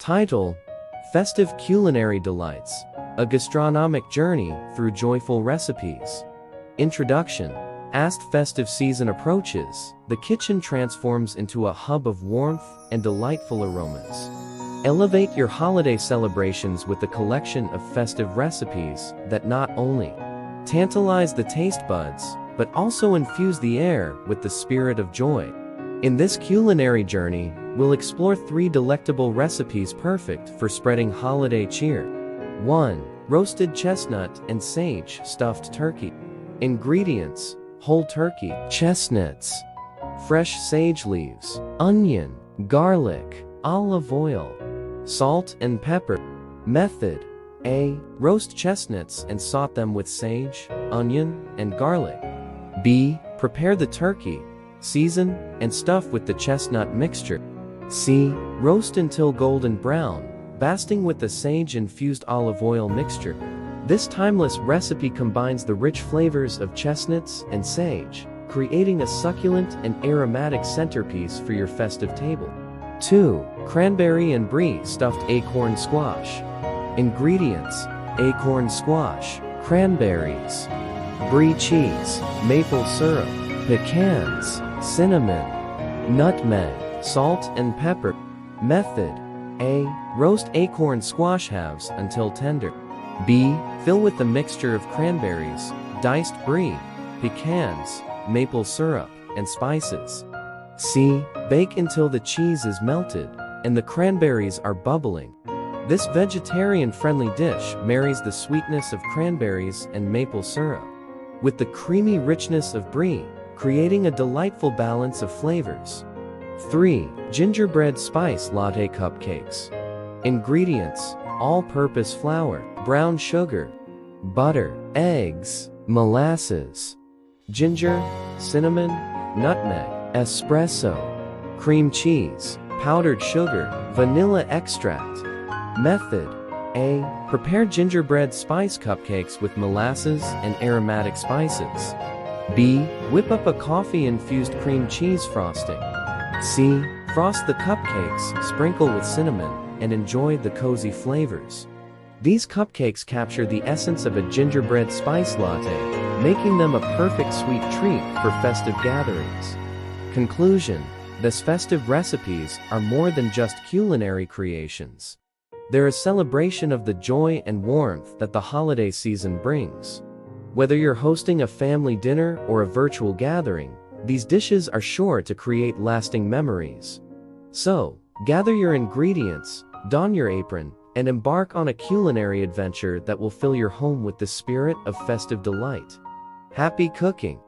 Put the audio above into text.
Title: Festive Culinary Delights, a gastronomic journey through joyful recipes. Introduction: As festive season approaches, the kitchen transforms into a hub of warmth and delightful aromas. Elevate your holiday celebrations with a collection of festive recipes that not only tantalize the taste buds, but also infuse the air with the spirit of joy. In this culinary journey, we'll explore 3 delectable recipes perfect for spreading holiday cheer. 1. Roasted chestnut and sage stuffed turkey. Ingredients: whole turkey, chestnuts, fresh sage leaves, onion, garlic, olive oil, salt and pepper. Method: A. Roast chestnuts and saute them with sage, onion, and garlic. B. Prepare the turkey, season, and stuff with the chestnut mixture. C. Roast until golden brown, basting with the sage-infused olive oil mixture. This timeless recipe combines the rich flavors of chestnuts and sage, creating a succulent and aromatic centerpiece for your festive table. 2. Cranberry and brie stuffed acorn squash. Ingredients: acorn squash, cranberries, brie cheese, maple syrup, pecans, cinnamon, nutmeg, salt and pepper. Method: A. Roast acorn squash halves until tender. B. Fill with a mixture of cranberries, diced brie, pecans, maple syrup, and spices. C. Bake until the cheese is melted and the cranberries are bubbling. This vegetarian-friendly dish marries the sweetness of cranberries and maple syrup with the creamy richness of brie, creating a delightful balance of flavors. 3. Gingerbread spice latte cupcakes. Ingredients: all-purpose flour, brown sugar, butter, eggs, molasses, ginger, cinnamon, nutmeg, espresso, cream cheese, powdered sugar, vanilla extract. Method: A. Prepare gingerbread spice cupcakes with molasses and aromatic spices. B. Whip up a coffee-infused cream cheese frosting. C. Frost the cupcakes, sprinkle with cinnamon, and enjoy the cozy flavors. These cupcakes capture the essence of a gingerbread spice latte, making them a perfect sweet treat for festive gatherings. Conclusion: these festive recipes are more than just culinary creations. They're a celebration of the joy and warmth that the holiday season brings. Whether you're hosting a family dinner or a virtual gathering, these dishes are sure to create lasting memories. So, gather your ingredients, don your apron, and embark on a culinary adventure that will fill your home with the spirit of festive delight. Happy cooking!